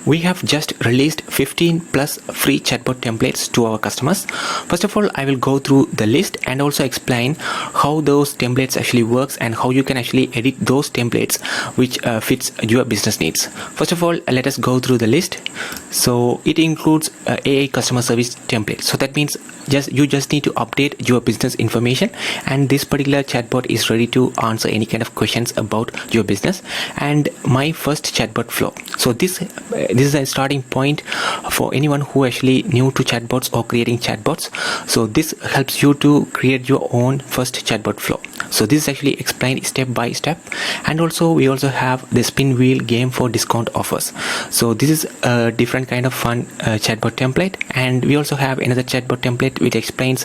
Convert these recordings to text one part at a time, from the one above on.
we have just released 15 plus free chatbot templates to our customers. First of all, I will go through the list and also explain how those templates actually works and how you can actually edit those templates which fits your business needs. First of all, let us go through the list. So it includes AI customer service template. So that means you just need to update your business information, and this particular chatbot is ready to answer any kind of questions about your business. And my first chatbot flow. So this is a starting point for anyone who actually new to chatbots or creating chatbots. So this helps you to create your own first chatbot flow. So this is actually explained step by step. And also we also have the spin wheel game for discount offers. So this is a different kind of fun chatbot template. And we also have another chatbot template which explains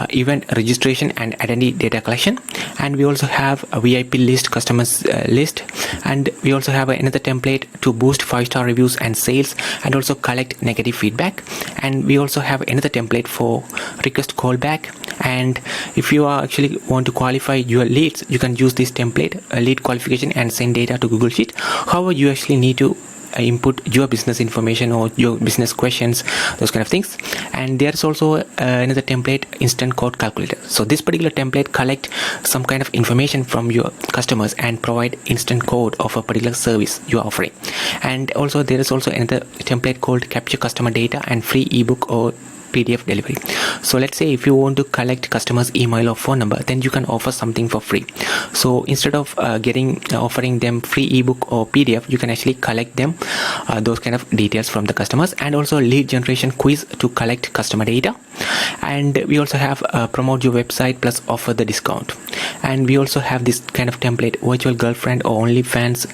event registration and identity data collection. And we also have a VIP list, customers list. And we also have another template to boost 5-star reviews and sales and also collect negative feedback. And we also have another template for request callback. And if you are actually want to qualify your leads, you can use this template, lead qualification, and send data to Google Sheet. However, you actually need to input your business information or your business questions, those kind of things. And there's also another template, instant quote calculator. So this particular template collect some kind of information from your customers and provide instant quote of a particular service you are offering. And also there is also another template called capture customer data and free ebook or PDF delivery. So let's say if you want to collect customers' email or phone number, then you can offer something for free. So instead of offering them free ebook or PDF, you can actually collect them those kind of details from the customers. And also lead generation quiz to collect customer data. And we also have promote your website plus offer the discount. And we also have this kind of template, virtual girlfriend or OnlyFans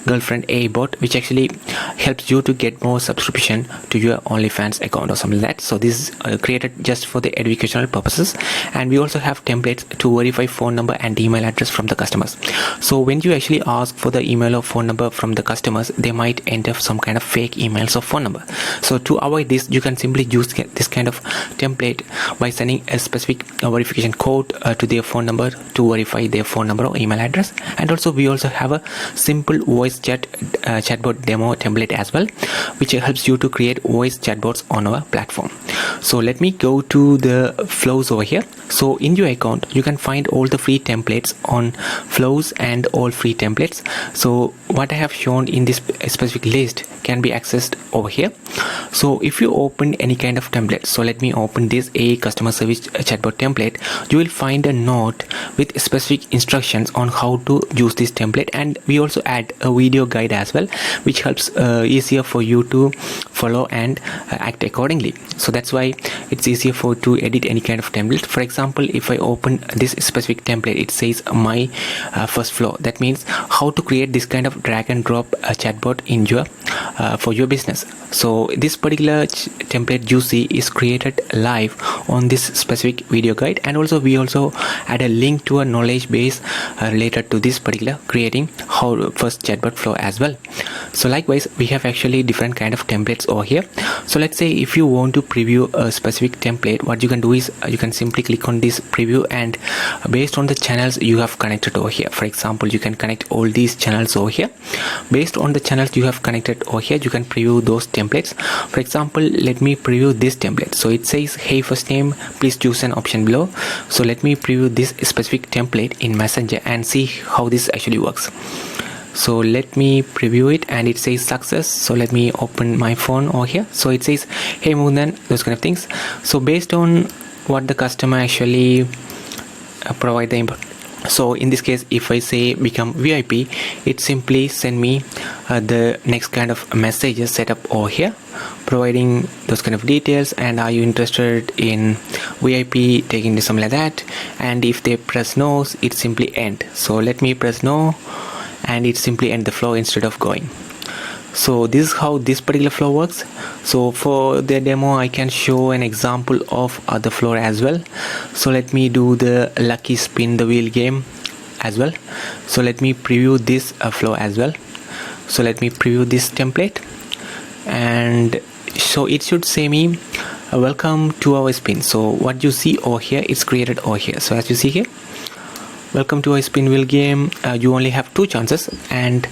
girlfriend AI bot, which actually helps you to get more subscription to your OnlyFans account or something like that. So this is created just for the educational purposes. And we also have templates to verify phone number and email address from the customers. So when you actually ask for the email or phone number from the customers, they might enter some kind of fake emails or phone number. So to avoid this, you can simply use this kind of template by sending a specific verification code to their phone number to verify their phone number or email address. And also we also have a simple voice chatbot demo template as well, which helps you to create voice chatbots on our platform. So let me go to the flows over here. So in your account, you can find all the free templates on flows and all free templates. So what I have shown in this specific list can be accessed over here. So if you open any kind of template, so let me open this AI customer service chatbot template, you will find a note with specific instructions on how to use this template. And we also add a video guide as well, which helps easier for you to follow and act accordingly. So that's why it's easier for to edit any kind of template. For example, if I open this specific template, it says my first flow. That means how to create this kind of drag and drop chatbot in your for your business. So this particular template you see is created live on this specific video guide. And also we also add a link to a knowledge base related to this particular creating how first chatbot flow as well. So likewise, we have actually different kind of templates over here. So let's say if you want to preview a specific template, what you can do is you can simply click on this preview, and based on the channels you have connected over here, for example, you can connect all these channels over here. Based on the channels you have connected over here, you can preview those templates. For example, let me preview this template. So it says, hey, first name, please choose an option below. So let me preview this specific template in Messenger and see how this actually works. So let me preview it, and it says success. So let me open my phone over here. So it says, hey Mundan, those kind of things. So based on what the customer actually provide the input. So in this case, if I say become VIP, it simply send me the next kind of messages set up over here, providing those kind of details. And are you interested in VIP, taking this, something like that. And if they press no, it simply end. So let me press no, and it simply end the flow instead of going. So this is how this particular flow works. So for the demo, I can show an example of other flow as well. So let me do the lucky spin the wheel game as well. So let me preview this flow as well. So let me preview this template, and so it should say me welcome to our spin. So what you see over here is created over here. So as you see here, welcome to a spin wheel game. You only have 2 chances, and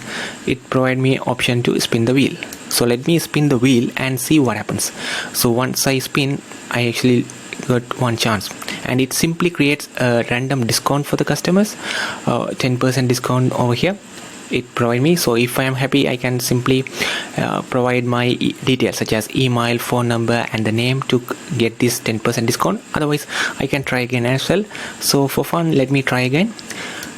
it provide me option to spin the wheel. So let me spin the wheel and see what happens. So once I spin, I actually got one chance, and it simply creates a random discount for the customers, 10% discount over here it provide me. So if I am happy, I can simply provide my details such as email, phone number and the name to get this 10% discount. Otherwise I can try again as well. So for fun, let me try again.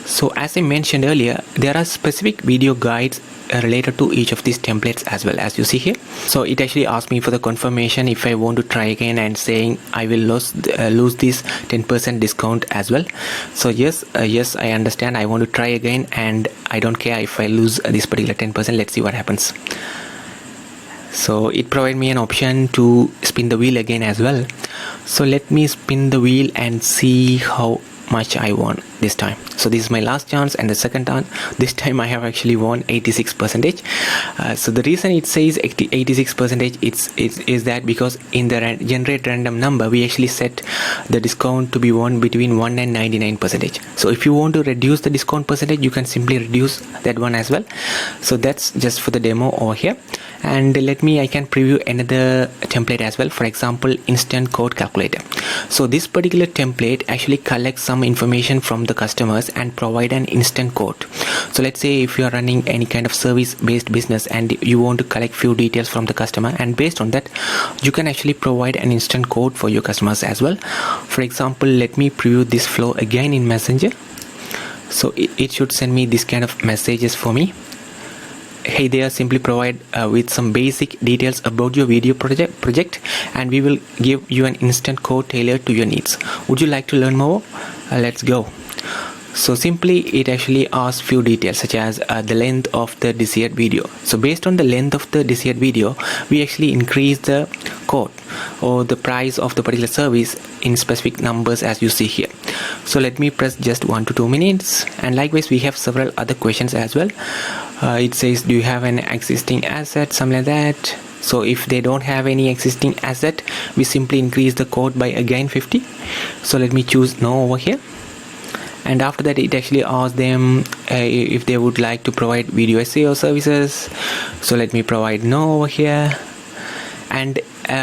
So as I mentioned earlier, there are specific video guides related to each of these templates as well, as you see here. So it actually asked me for the confirmation if I want to try again, and saying I will lose this 10% discount as well. So yes, I understand, I want to try again, and I don't care if I lose this particular 10%. Let's see what happens. So it provided me an option to spin the wheel again as well. So let me spin the wheel and see how much I won this time. So this is my last chance, and the second time, this time I have actually won 86%. So the reason it says 86% is that because in the generate random number, we actually set the discount to be won between 1 and 99%. So if you want to reduce the discount percentage, you can simply reduce that one as well. So that's just for the demo over here. And I can preview another template as well. For example, instant code calculator. So this particular template actually collects some information from the customers and provide an instant code. So let's say if you are running any kind of service based business and you want to collect few details from the customer, and based on that you can actually provide an instant code for your customers as well. For example, let me preview this flow again in Messenger. So it should send me this kind of messages for me. Hey there, simply provide with some basic details about your video project, and we will give you an instant code tailored to your needs. Would you like to learn more? Let's go. So simply it actually asks few details such as the length of the desired video. So based on the length of the desired video, we actually increase the code or the price of the particular service in specific numbers, as you see here. So let me press just 1 to 2 minutes, and likewise we have several other questions as well. It says, do you have an existing asset, something like that. So if they don't have any existing asset, we simply increase the code by again 50. So let me choose no over here. And after that, it actually asks them if they would like to provide video SEO services. So let me provide no over here. And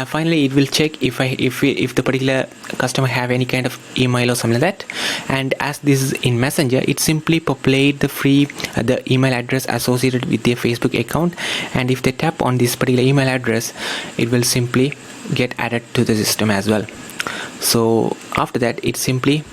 finally it will check if the particular customer have any kind of email or something like that. And as this is in Messenger, it simply populate the email address associated with their Facebook account, and if they tap on this particular email address, it will simply get added to the system as well. So after that, it simply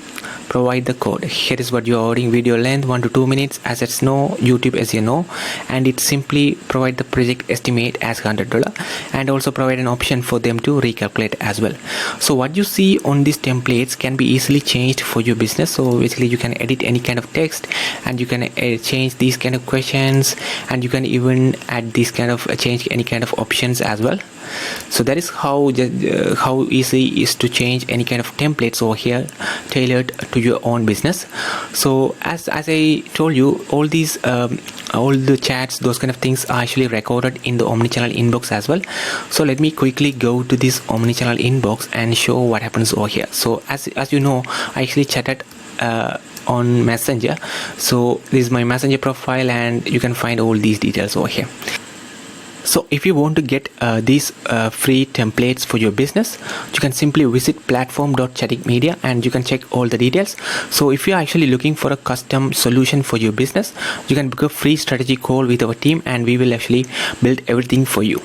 provide the code. Here is what you are ordering: video length 1 to 2 minutes, assets no, YouTube SEO no, and it simply provide the project estimate as $100, and also provide an option for them to recalculate as well. So what you see on these templates can be easily changed for your business. So basically you can edit any kind of text, and you can change these kind of questions, and you can even add these kind of change any kind of options as well. So that is how easy it is to change any kind of templates over here tailored to your own business. So as I told you, all these all the chats, those kind of things are actually recorded in the omnichannel inbox as well. So let me quickly go to this omnichannel inbox and show what happens over here. So as you know, I actually chatted on Messenger. So this is my Messenger profile, and you can find all these details over here. So if you want to get these free templates for your business, you can simply visit platform.chatbots, and you can check all the details. So if you are actually looking for a custom solution for your business, you can book a free strategy call with our team, and we will actually build everything for you.